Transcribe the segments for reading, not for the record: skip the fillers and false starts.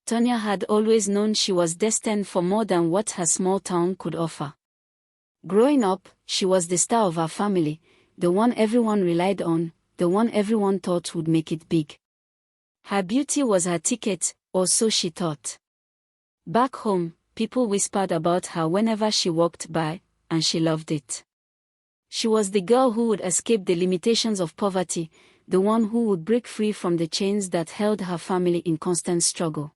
Tanya had always known she was destined for more than what her small town could offer. Growing up, she was the star of her family, the one everyone relied on, the one everyone thought would make it big. Her beauty was her ticket, or so she thought. Back home, people whispered about her whenever she walked by, and she loved it. She was the girl who would escape the limitations of poverty, the one who would break free from the chains that held her family in constant struggle.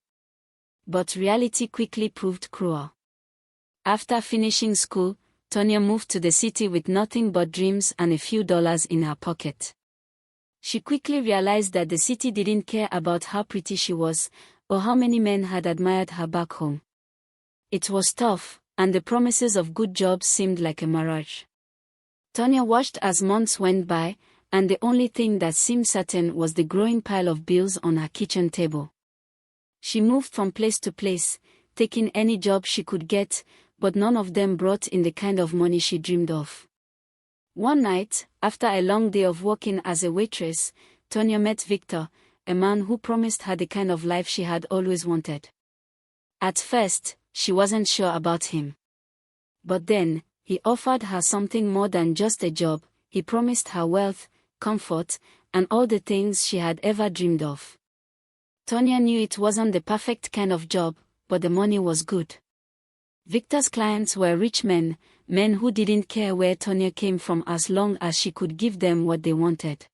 But reality quickly proved cruel. After finishing school, Tanya moved to the city with nothing but dreams and a few dollars in her pocket. She quickly realized that the city didn't care about how pretty she was, or how many men had admired her back home. It was tough, and the promises of good jobs seemed like a mirage. Tanya watched as months went by, and the only thing that seemed certain was the growing pile of bills on her kitchen table. She moved from place to place, taking any job she could get, but none of them brought in the kind of money she dreamed of. One night, after a long day of working as a waitress, Tanya met Victor, a man who promised her the kind of life she had always wanted. At first, she wasn't sure about him. But then, he offered her something more than just a job. He promised her wealth, comfort, and all the things she had ever dreamed of. Tanya knew it wasn't the perfect kind of job, but the money was good. Victor's clients were rich men who didn't care where Tanya came from as long as she could give them what they wanted.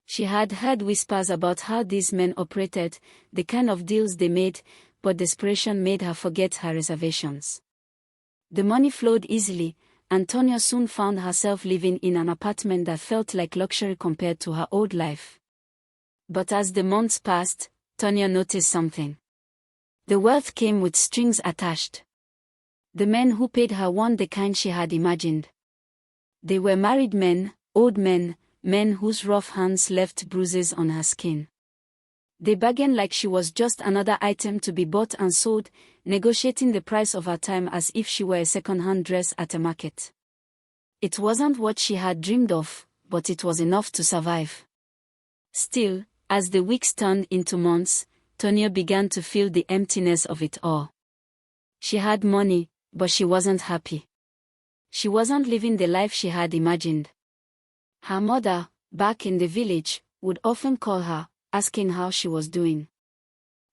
She had heard whispers about how these men operated, the kind of deals they made, but desperation made her forget her reservations. The money flowed easily, and Tanya soon found herself living in an apartment that felt like luxury compared to her old life. But as the months passed, Tanya noticed something. The wealth came with strings attached. The men who paid her weren't the kind she had imagined. They were married men, old men, men whose rough hands left bruises on her skin. They bargained like she was just another item to be bought and sold, negotiating the price of her time as if she were a second-hand dress at a market. It wasn't what she had dreamed of, but it was enough to survive. Still, as the weeks turned into months, Tanya began to feel the emptiness of it all. She had money, but she wasn't happy. She wasn't living the life she had imagined. Her mother, back in the village, would often call her, asking how she was doing.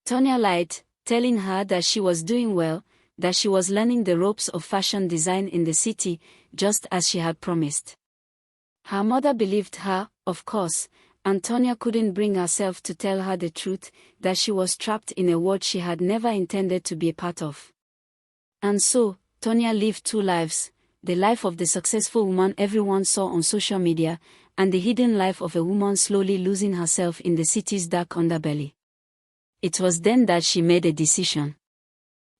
Tanya lied, telling her that she was doing well, that she was learning the ropes of fashion design in the city, just as she had promised. Her mother believed her, of course, and Tanya couldn't bring herself to tell her the truth, that she was trapped in a world she had never intended to be a part of. And so, Tanya lived two lives, the life of the successful woman everyone saw on social media, and the hidden life of a woman slowly losing herself in the city's dark underbelly. It was then that she made a decision.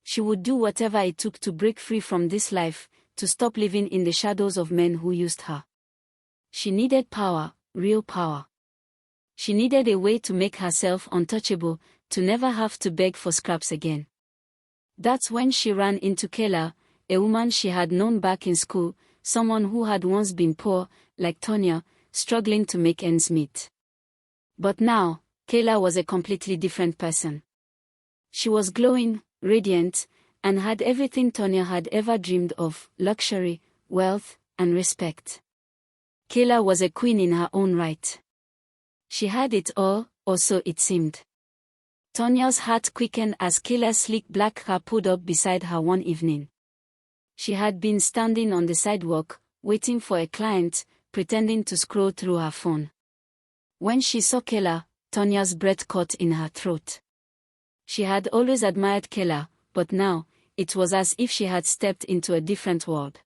She would do whatever it took to break free from this life, to stop living in the shadows of men who used her. She needed power, real power. She needed a way to make herself untouchable, to never have to beg for scraps again. That's when she ran into Kayla, a woman she had known back in school, someone who had once been poor, like Tanya, struggling to make ends meet. But now, Kayla was a completely different person. She was glowing, radiant, and had everything Tanya had ever dreamed of: luxury, wealth, and respect. Kayla was a queen in her own right. She had it all, or so it seemed. Tanya's heart quickened as Kayla's sleek black car pulled up beside her one evening. She had been standing on the sidewalk, waiting for a client, pretending to scroll through her phone. When she saw Kayla, Tanya's breath caught in her throat. She had always admired Kayla, but now, it was as if she had stepped into a different world.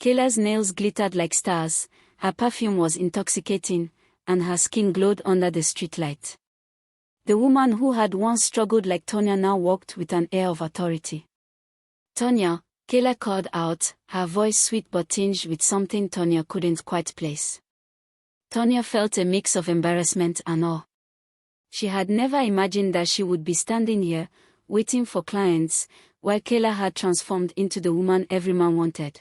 Kayla's nails glittered like stars, her perfume was intoxicating, and her skin glowed under the streetlight. The woman who had once struggled like Tanya now walked with an air of authority. "Tanya," Kayla called out, her voice sweet but tinged with something Tanya couldn't quite place. Tanya felt a mix of embarrassment and awe. She had never imagined that she would be standing here, waiting for clients, while Kayla had transformed into the woman every man wanted.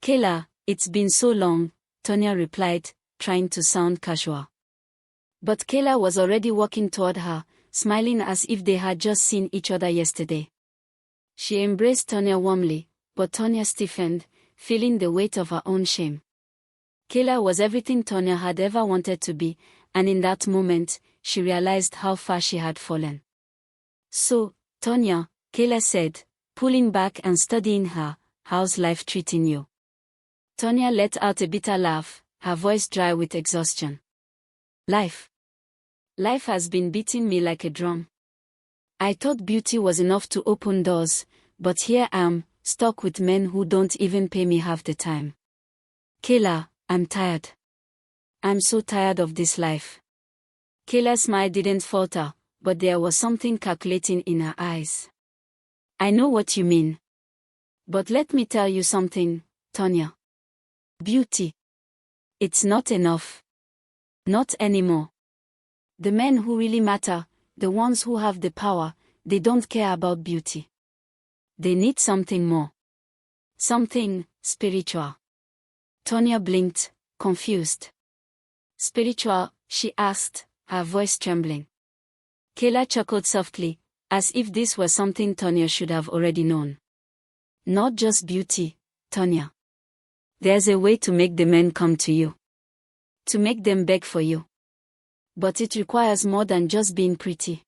"Kayla, it's been so long," Tanya replied, trying to sound casual. But Kayla was already walking toward her, smiling as if they had just seen each other yesterday. She embraced Tanya warmly, but Tanya stiffened, feeling the weight of her own shame. Kayla was everything Tanya had ever wanted to be, and in that moment, she realized how far she had fallen. "So, Tanya," Kayla said, pulling back and studying her, "how's life treating you?" Tanya let out a bitter laugh, her voice dry with exhaustion. Life has been beating me like a drum. I thought beauty was enough to open doors, but here I am, stuck with men who don't even pay me half the time. Kayla, I'm tired. I'm so tired of this life." Kayla's smile didn't falter, but there was something calculating in her eyes. "I know what you mean. But let me tell you something, Tanya. Beauty. It's not enough. Not anymore. The men who really matter, the ones who have the power, they don't care about beauty. They need something more. Something spiritual." Tanya blinked, confused. "Spiritual?" she asked, her voice trembling. Kayla chuckled softly, as if this was something Tanya should have already known. "Not just beauty, Tanya. There's a way to make the men come to you. To make them beg for you. But it requires more than just being pretty.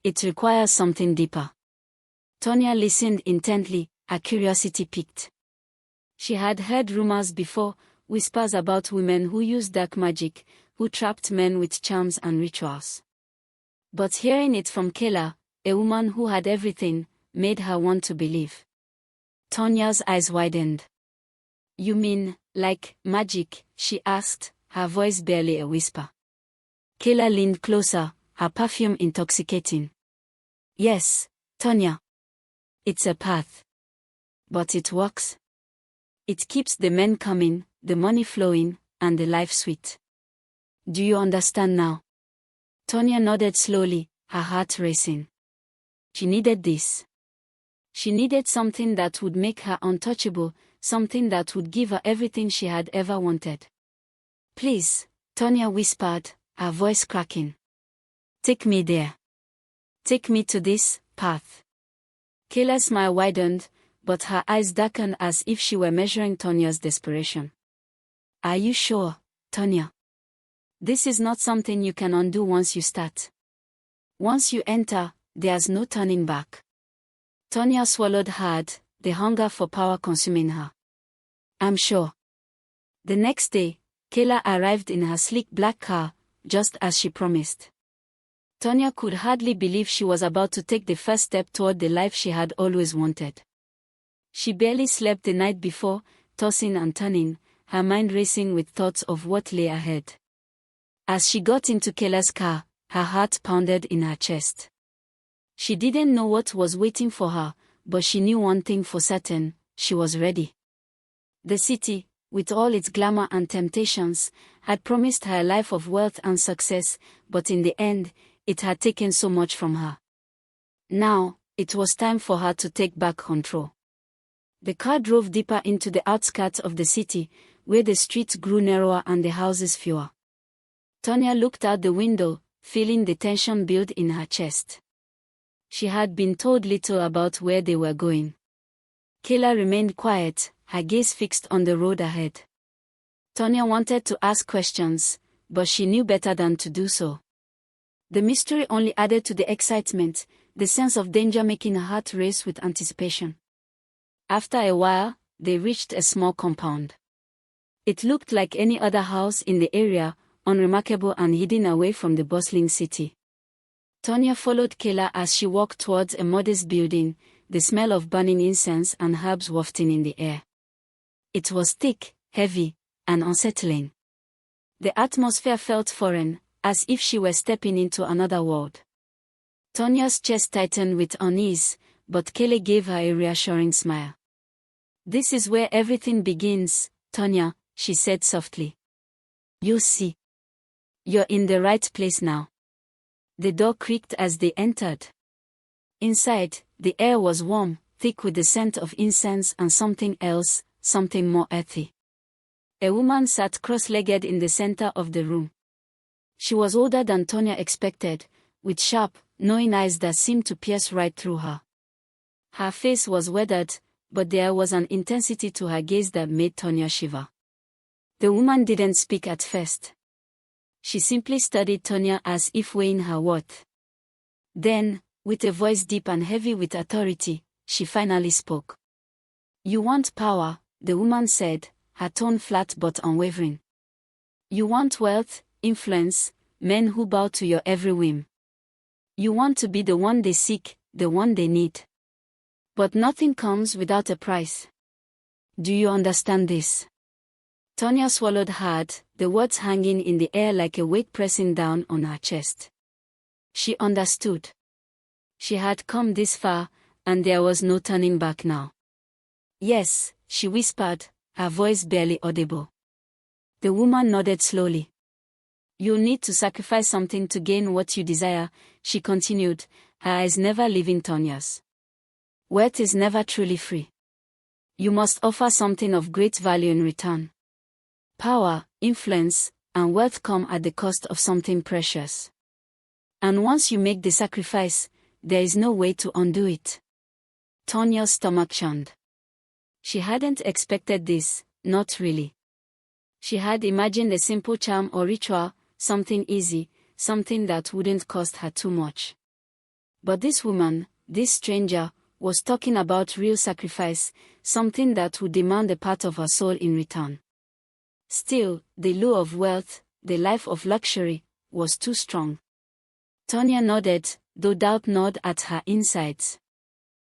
It requires something deeper." Tanya listened intently, her curiosity piqued. She had heard rumors before, whispers about women who used dark magic, who trapped men with charms and rituals. But hearing it from Kayla, a woman who had everything, made her want to believe. Tanya's eyes widened. "You mean, like, magic?" she asked, her voice barely a whisper. Kayla leaned closer, her perfume intoxicating. "Yes, Tanya. It's a path. But it works. It keeps the men coming, the money flowing, and the life sweet. Do you understand now?" Tanya nodded slowly, her heart racing. She needed this. She needed something that would make her untouchable, something that would give her everything she had ever wanted. "Please," Tanya whispered, her voice cracking. "Take me there. Take me to this path." Kayla's smile widened, but her eyes darkened as if she were measuring Tanya's desperation. "Are you sure, Tanya? This is not something you can undo once you start. Once you enter, there's no turning back." Tanya swallowed hard, the hunger for power consuming her. "I'm sure." The next day, Kayla arrived in her sleek black car, just as she promised. Tanya could hardly believe she was about to take the first step toward the life she had always wanted. She barely slept the night before, tossing and turning, her mind racing with thoughts of what lay ahead. As she got into Kayla's car, her heart pounded in her chest. She didn't know what was waiting for her, but she knew one thing for certain: she was ready. The city, with all its glamour and temptations, had promised her a life of wealth and success, but in the end, it had taken so much from her. Now, it was time for her to take back control. The car drove deeper into the outskirts of the city, where the streets grew narrower and the houses fewer. Tanya looked out the window, feeling the tension build in her chest. She had been told little about where they were going. Kayla remained quiet, her gaze fixed on the road ahead. Tanya wanted to ask questions, but she knew better than to do so. The mystery only added to the excitement, the sense of danger making her heart race with anticipation. After a while, they reached a small compound. It looked like any other house in the area, unremarkable and hidden away from the bustling city. Tanya followed Kayla as she walked towards a modest building, the smell of burning incense and herbs wafting in the air. It was thick, heavy, and unsettling. The atmosphere felt foreign, as if she were stepping into another world. Tanya's chest tightened with unease, but Kayla gave her a reassuring smile. "This is where everything begins, Tanya," she said softly. "You see. You're in the right place now." The door creaked as they entered. Inside, the air was warm, thick with the scent of incense and something else, something more earthy. A woman sat cross-legged in the center of the room. She was older than Tanya expected, with sharp, knowing eyes that seemed to pierce right through her. Her face was weathered, but there was an intensity to her gaze that made Tanya shiver. The woman didn't speak at first. She simply studied Tanya as if weighing her worth. Then, with a voice deep and heavy with authority, she finally spoke. "You want power," the woman said, her tone flat but unwavering. "You want wealth, influence, men who bow to your every whim. You want to be the one they seek, the one they need. But nothing comes without a price. Do you understand this?" Tanya swallowed hard, the words hanging in the air like a weight pressing down on her chest. She understood. She had come this far, and there was no turning back now. "Yes," she whispered, her voice barely audible. The woman nodded slowly. "You'll need to sacrifice something to gain what you desire," she continued, her eyes never leaving Tanya's. "Wealth is never truly free. You must offer something of great value in return. Power, influence, and wealth come at the cost of something precious. And once you make the sacrifice, there is no way to undo it." Tanya's stomach churned. She hadn't expected this, not really. She had imagined a simple charm or ritual, something easy, something that wouldn't cost her too much. But this woman, this stranger, was talking about real sacrifice, something that would demand a part of her soul in return. Still, the lure of wealth, the life of luxury, was too strong. Tanya nodded, though doubt gnawed at her insides.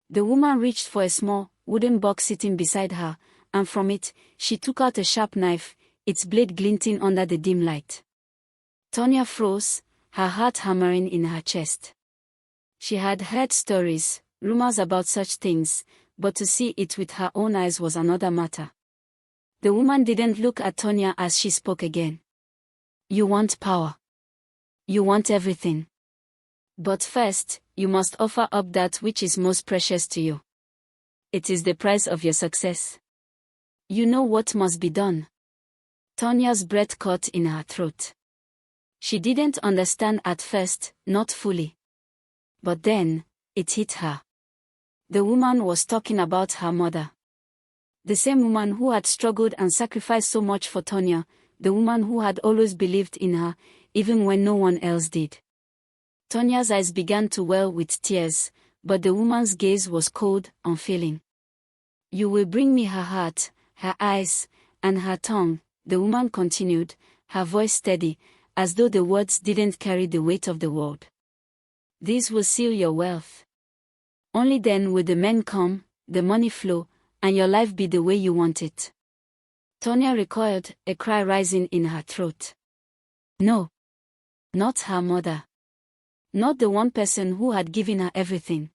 The woman reached for a small, wooden box sitting beside her, and from it, she took out a sharp knife, its blade glinting under the dim light. Tanya froze, her heart hammering in her chest. She had heard stories, rumors about such things, but to see it with her own eyes was another matter. The woman didn't look at Tanya as she spoke again. "You want power. You want everything. But first, you must offer up that which is most precious to you. It is the price of your success. You know what must be done." Tanya's breath caught in her throat. She didn't understand at first, not fully. But then, it hit her. The woman was talking about her mother. The same woman who had struggled and sacrificed so much for Tanya, the woman who had always believed in her, even when no one else did. Tanya's eyes began to well with tears, but the woman's gaze was cold, unfeeling. "You will bring me her heart, her eyes, and her tongue," the woman continued, her voice steady, as though the words didn't carry the weight of the world. "These will seal your wealth. Only then will the men come, the money flow, and your life be the way you want it." Tanya recoiled, a cry rising in her throat. No. Not her mother. Not the one person who had given her everything.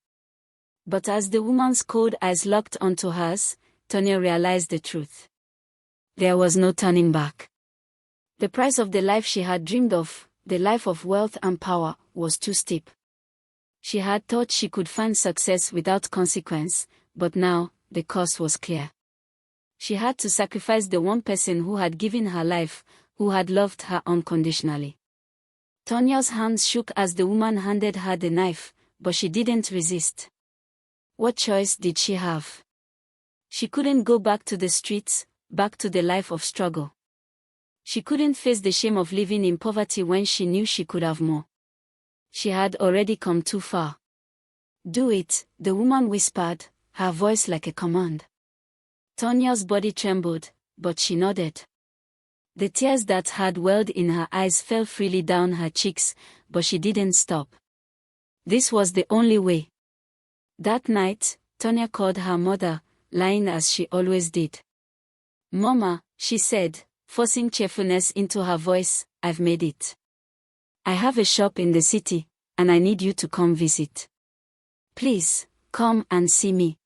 But as the woman's cold eyes locked onto hers, Tanya realized the truth. There was no turning back. The price of the life she had dreamed of, the life of wealth and power, was too steep. She had thought she could find success without consequence, but now, the cost was clear. She had to sacrifice the one person who had given her life, who had loved her unconditionally. Tanya's hands shook as the woman handed her the knife, but she didn't resist. What choice did she have? She couldn't go back to the streets, back to the life of struggle. She couldn't face the shame of living in poverty when she knew she could have more. She had already come too far. "Do it," the woman whispered, her voice like a command. Tanya's body trembled, but she nodded. The tears that had welled in her eyes fell freely down her cheeks, but she didn't stop. This was the only way. That night, Tanya called her mother, lying as she always did. "Mama," she said, forcing cheerfulness into her voice, "I've made it. I have a shop in the city, and I need you to come visit. Please, come and see me.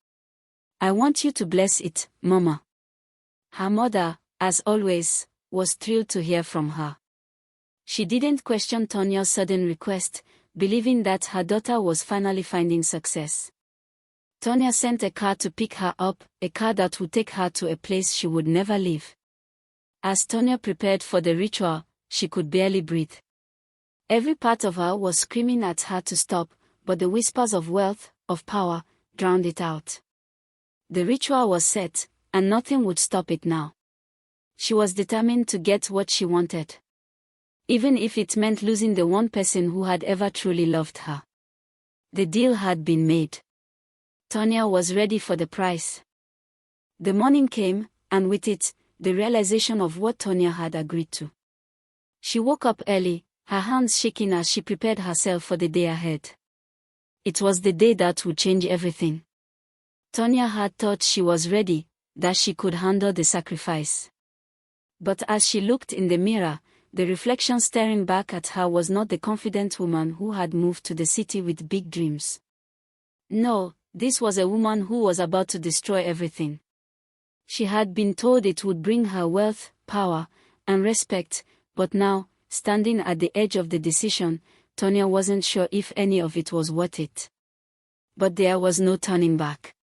I want you to bless it, Mama." Her mother, as always, was thrilled to hear from her. She didn't question Tanya's sudden request, believing that her daughter was finally finding success. Tanya sent a car to pick her up, a car that would take her to a place she would never leave. As Tanya prepared for the ritual, she could barely breathe. Every part of her was screaming at her to stop, but the whispers of wealth, of power, drowned it out. The ritual was set, and nothing would stop it now. She was determined to get what she wanted, even if it meant losing the one person who had ever truly loved her. The deal had been made. Tanya was ready for the price. The morning came, and with it, the realization of what Tanya had agreed to. She woke up early, her hands shaking as she prepared herself for the day ahead. It was the day that would change everything. Tanya had thought she was ready, that she could handle the sacrifice. But as she looked in the mirror, the reflection staring back at her was not the confident woman who had moved to the city with big dreams. No, this was a woman who was about to destroy everything. She had been told it would bring her wealth, power, and respect, but now, standing at the edge of the decision, Tanya wasn't sure if any of it was worth it. But there was no turning back.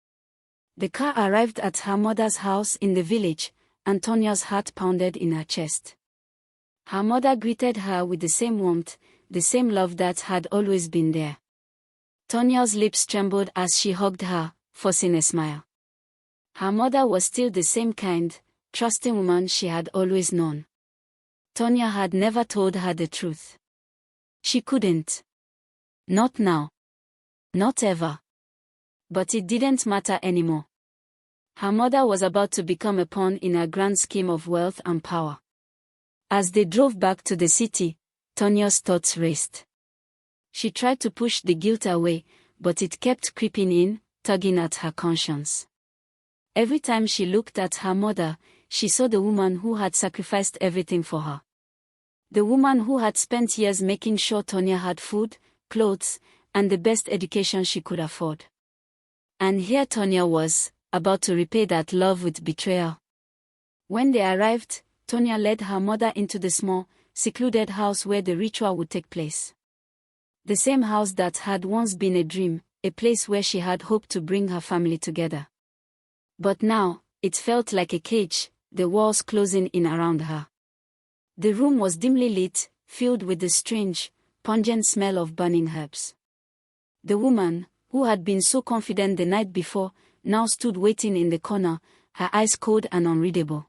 The car arrived at her mother's house in the village, and Tanya's heart pounded in her chest. Her mother greeted her with the same warmth, the same love that had always been there. Tanya's lips trembled as she hugged her, forcing a smile. Her mother was still the same kind, trusting woman she had always known. Tanya had never told her the truth. She couldn't. Not now. Not ever. But it didn't matter anymore. Her mother was about to become a pawn in her grand scheme of wealth and power. As they drove back to the city, Tanya's thoughts raced. She tried to push the guilt away, but it kept creeping in, tugging at her conscience. Every time she looked at her mother, she saw the woman who had sacrificed everything for her. The woman who had spent years making sure Tanya had food, clothes, and the best education she could afford. And here Tanya was, about to repay that love with betrayal. When they arrived, Tanya led her mother into the small, secluded house where the ritual would take place. The same house that had once been a dream, a place where she had hoped to bring her family together. But now, it felt like a cage, the walls closing in around her. The room was dimly lit, filled with the strange, pungent smell of burning herbs. The woman, who had been so confident the night before, now stood waiting in the corner, her eyes cold and unreadable.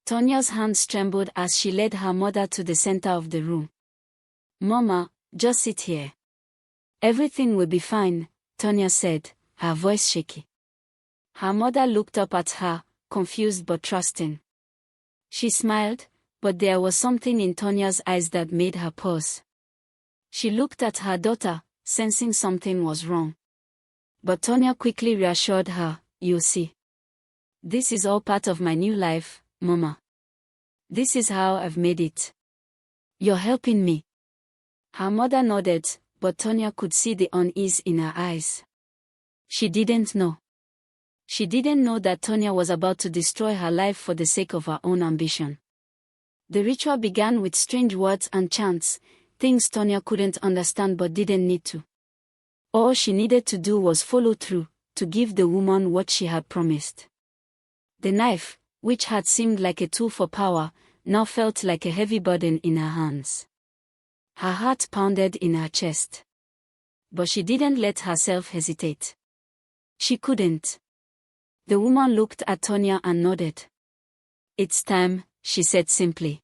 Tanya's hands trembled as she led her mother to the center of the room. "Mama, just sit here. Everything will be fine," Tanya said, her voice shaky. Her mother looked up at her, confused but trusting. She smiled, but there was something in Tanya's eyes that made her pause. She looked at her daughter, sensing something was wrong. But Tanya quickly reassured her, "You'll see. This is all part of my new life, Mama. This is how I've made it. You're helping me." Her mother nodded, but Tanya could see the unease in her eyes. She didn't know. She didn't know that Tanya was about to destroy her life for the sake of her own ambition. The ritual began with strange words and chants, things Tanya couldn't understand but didn't need to. All she needed to do was follow through, to give the woman what she had promised. The knife, which had seemed like a tool for power, now felt like a heavy burden in her hands. Her heart pounded in her chest. But she didn't let herself hesitate. She couldn't. The woman looked at Tanya and nodded. "It's time," she said simply.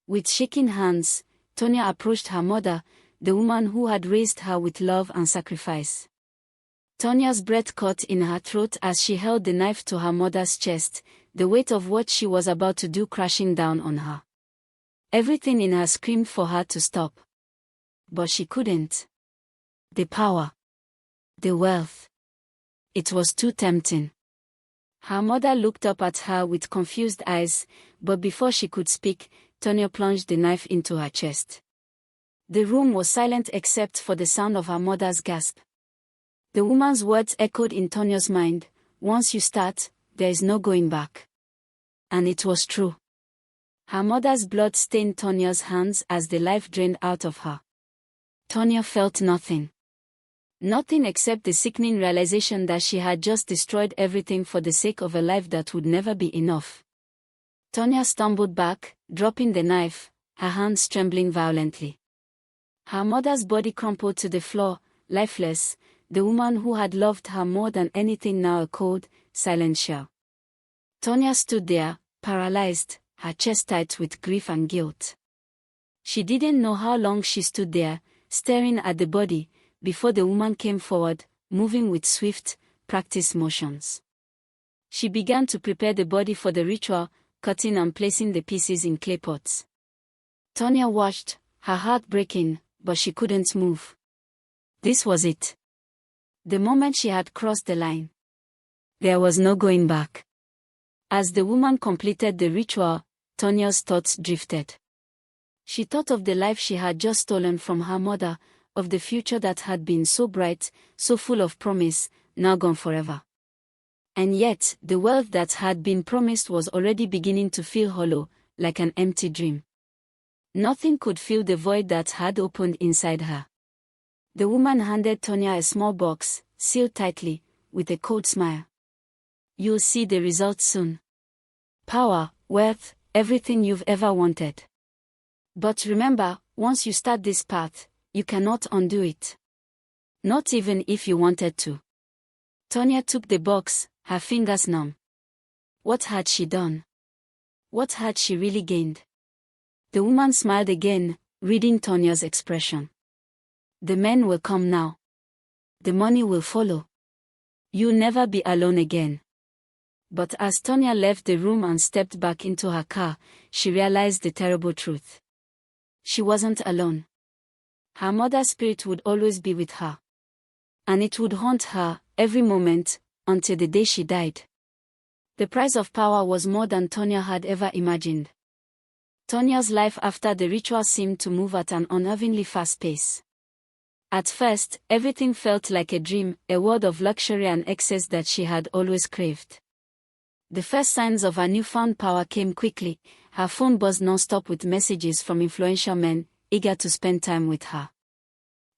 With shaking hands, Tanya approached her mother, the woman who had raised her with love and sacrifice. Tanya's breath caught in her throat as she held the knife to her mother's chest, the weight of what she was about to do crashing down on her. Everything in her screamed for her to stop. But she couldn't. The power. The wealth. It was too tempting. Her mother looked up at her with confused eyes, but before she could speak, Tanya plunged the knife into her chest. The room was silent except for the sound of her mother's gasp. The woman's words echoed in Tanya's mind, "Once you start, there is no going back." And it was true. Her mother's blood stained Tanya's hands as the life drained out of her. Tanya felt nothing. Nothing except the sickening realization that she had just destroyed everything for the sake of a life that would never be enough. Tanya stumbled back, dropping the knife, her hands trembling violently. Her mother's body crumpled to the floor, lifeless, the woman who had loved her more than anything now a cold, silent shell. Tanya stood there, paralyzed, her chest tight with grief and guilt. She didn't know how long she stood there, staring at the body, before the woman came forward, moving with swift, practiced motions. She began to prepare the body for the ritual, cutting and placing the pieces in clay pots. Tanya watched, her heart breaking, but she couldn't move. This was it. The moment she had crossed the line. There was no going back. As the woman completed the ritual, Tanya's thoughts drifted. She thought of the life she had just stolen from her mother, of the future that had been so bright, so full of promise, now gone forever. And yet, the wealth that had been promised was already beginning to feel hollow, like an empty dream. Nothing could fill the void that had opened inside her. The woman handed Tanya a small box, sealed tightly, with a cold smile. You'll see the results soon. Power, wealth, everything you've ever wanted. But remember, once you start this path, you cannot undo it. Not even if you wanted to. Tanya took the box, her fingers numb. What had she done? What had she really gained? The woman smiled again, reading Tanya's expression. The men will come now. The money will follow. You'll never be alone again. But as Tanya left the room and stepped back into her car, she realized the terrible truth. She wasn't alone. Her mother's spirit would always be with her. And it would haunt her, every moment, until the day she died. The price of power was more than Tanya had ever imagined. Tanya's life after the ritual seemed to move at an unnervingly fast pace. At first, everything felt like a dream, a world of luxury and excess that she had always craved. The first signs of her newfound power came quickly. Her phone buzzed non-stop with messages from influential men, eager to spend time with her.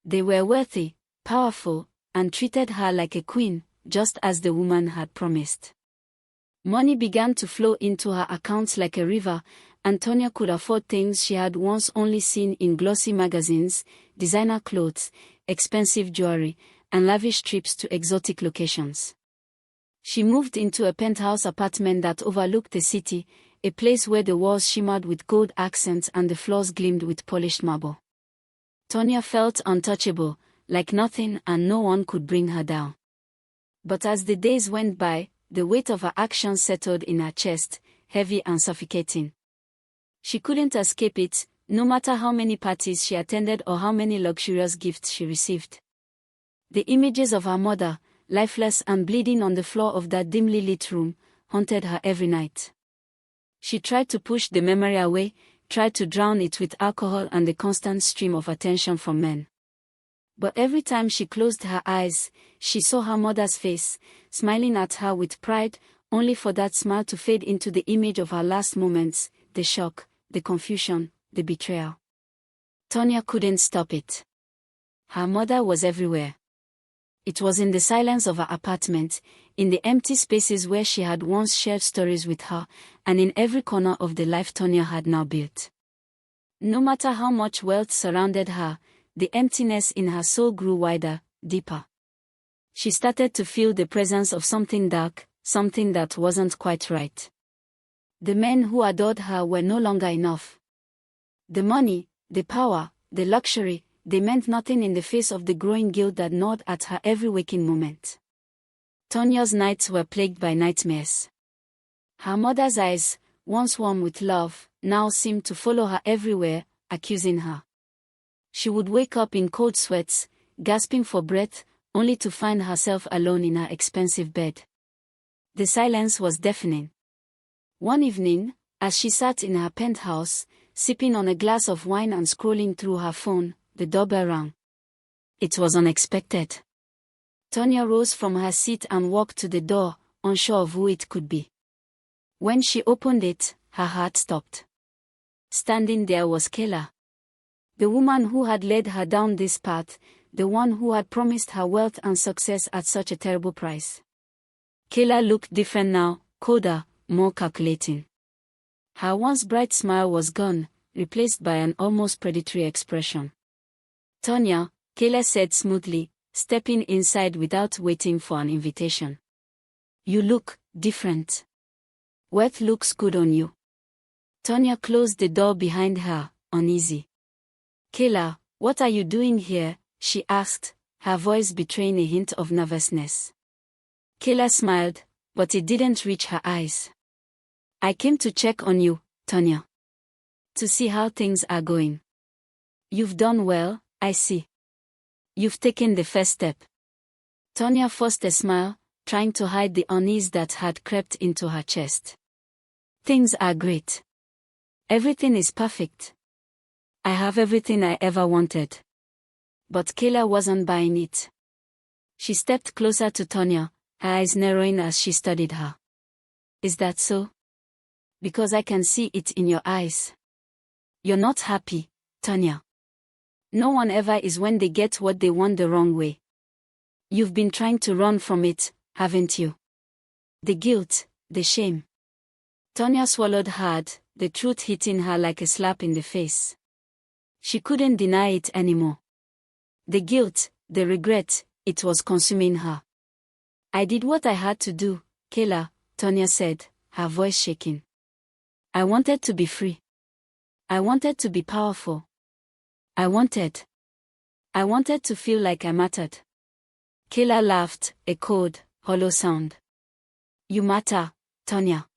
They were wealthy, powerful, and treated her like a queen, just as the woman had promised. Money began to flow into her accounts like a river, and Tanya could afford things she had once only seen in glossy magazines, designer clothes, expensive jewelry, and lavish trips to exotic locations. She moved into a penthouse apartment that overlooked the city, a place where the walls shimmered with gold accents and the floors gleamed with polished marble. Tanya felt untouchable, like nothing and no one could bring her down. But as the days went by, the weight of her actions settled in her chest, heavy and suffocating. She couldn't escape it, no matter how many parties she attended or how many luxurious gifts she received. The images of her mother, lifeless and bleeding on the floor of that dimly lit room, haunted her every night. She tried to push the memory away, tried to drown it with alcohol and the constant stream of attention from men. But every time she closed her eyes, she saw her mother's face, smiling at her with pride, only for that smile to fade into the image of her last moments, the shock, the confusion, the betrayal. Tanya couldn't stop it. Her mother was everywhere. It was in the silence of her apartment, in the empty spaces where she had once shared stories with her, and in every corner of the life Tanya had now built. No matter how much wealth surrounded her, the emptiness in her soul grew wider, deeper. She started to feel the presence of something dark, something that wasn't quite right. The men who adored her were no longer enough. The money, the power, the luxury, they meant nothing in the face of the growing guilt that gnawed at her every waking moment. Tanya's nights were plagued by nightmares. Her mother's eyes, once warm with love, now seemed to follow her everywhere, accusing her. She would wake up in cold sweats, gasping for breath, only to find herself alone in her expensive bed. The silence was deafening. One evening, as she sat in her penthouse, sipping on a glass of wine and scrolling through her phone, the doorbell rang. It was unexpected. Tanya rose from her seat and walked to the door, unsure of who it could be. When she opened it, her heart stopped. Standing there was Kayla. The woman who had led her down this path, the one who had promised her wealth and success at such a terrible price. Kayla looked different now, colder, more calculating. Her once bright smile was gone, replaced by an almost predatory expression. Tanya, Kayla said smoothly, stepping inside without waiting for an invitation. You look different. Wealth looks good on you. Tanya closed the door behind her, uneasy. Kayla, what are you doing here? She asked, her voice betraying a hint of nervousness. Kayla smiled, but it didn't reach her eyes. I came to check on you, Tanya. To see how things are going. You've done well, I see. You've taken the first step. Tanya forced a smile, trying to hide the unease that had crept into her chest. Things are great. Everything is perfect. I have everything I ever wanted. But Kayla wasn't buying it. She stepped closer to Tanya, her eyes narrowing as she studied her. Is that so? Because I can see it in your eyes. You're not happy, Tanya. No one ever is when they get what they want the wrong way. You've been trying to run from it, haven't you? The guilt, the shame. Tanya swallowed hard, the truth hitting her like a slap in the face. She couldn't deny it anymore. The guilt, the regret, it was consuming her. I did what I had to do, Kayla, Tanya said, her voice shaking. I wanted to be free. I wanted to be powerful. I wanted to feel like I mattered. Kayla laughed, a cold, hollow sound. You matter, Tanya.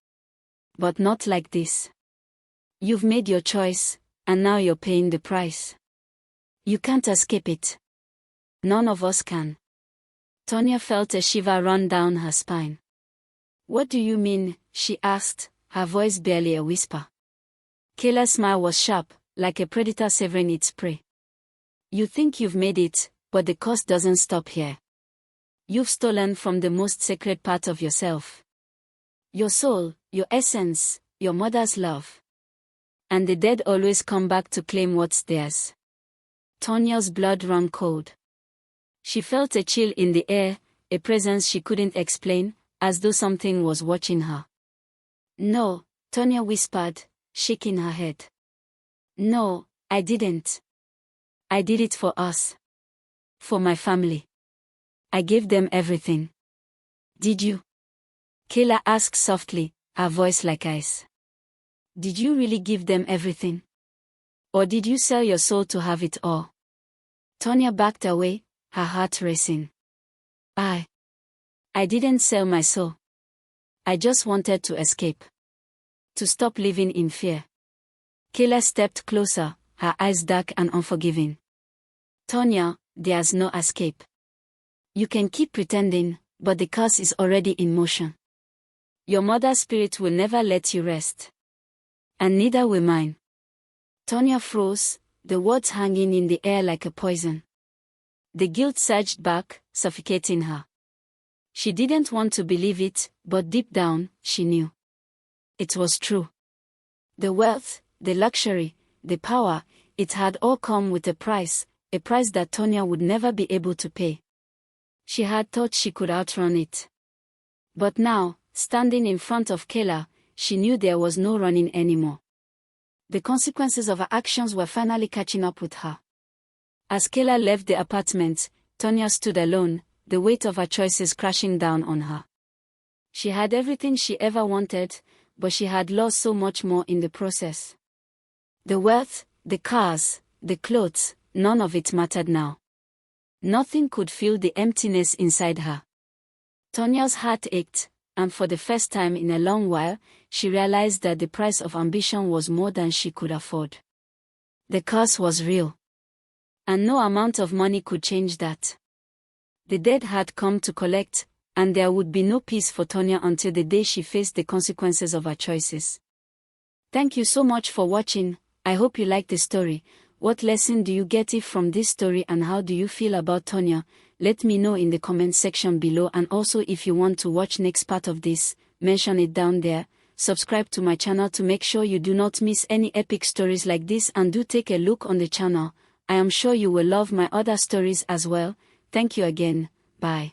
But not like this. You've made your choice, and now you're paying the price. You can't escape it. None of us can. Tanya felt a shiver run down her spine. What do you mean? She asked, her voice barely a whisper. Kayla's smile was sharp, like a predator severing its prey. You think you've made it, but the cost doesn't stop here. You've stolen from the most sacred part of yourself. Your soul, your essence, your mother's love. And the dead always come back to claim what's theirs. Tanya's blood ran cold. She felt a chill in the air, a presence she couldn't explain, as though something was watching her. No, Tanya whispered, shaking her head. No, I didn't. I did it for us. For my family. I gave them everything. Did you? Kayla asked softly, her voice like ice. Did you really give them everything? Or did you sell your soul to have it all? Tanya backed away, her heart racing. I didn't sell my soul. I just wanted to escape. To stop living in fear. Kayla stepped closer, her eyes dark and unforgiving. Tanya, there's no escape. You can keep pretending, but the curse is already in motion. Your mother's spirit will never let you rest. And neither will mine. Tanya froze, the words hanging in the air like a poison. The guilt surged back, suffocating her. She didn't want to believe it, but deep down, she knew. It was true. The wealth, the luxury, the power, it had all come with a price that Tanya would never be able to pay. She had thought she could outrun it. But now, standing in front of Kayla, she knew there was no running anymore. The consequences of her actions were finally catching up with her. As Kayla left the apartment, Tanya stood alone, the weight of her choices crashing down on her. She had everything she ever wanted, but she had lost so much more in the process. The wealth, the cars, the clothes, none of it mattered now. Nothing could fill the emptiness inside her. Tanya's heart ached, and for the first time in a long while, she realized that the price of ambition was more than she could afford. The curse was real. And no amount of money could change that. The dead had come to collect, and there would be no peace for Tanya until the day she faced the consequences of her choices. Thank you so much for watching. I hope you liked the story. What lesson do you get from this story, and how do you feel about Tanya? Let me know in the comment section below, and also if you want to watch next part of this, mention it down there. Subscribe to my channel to make sure you do not miss any epic stories like this, and do take a look on the channel. I am sure you will love my other stories as well. Thank you again. Bye.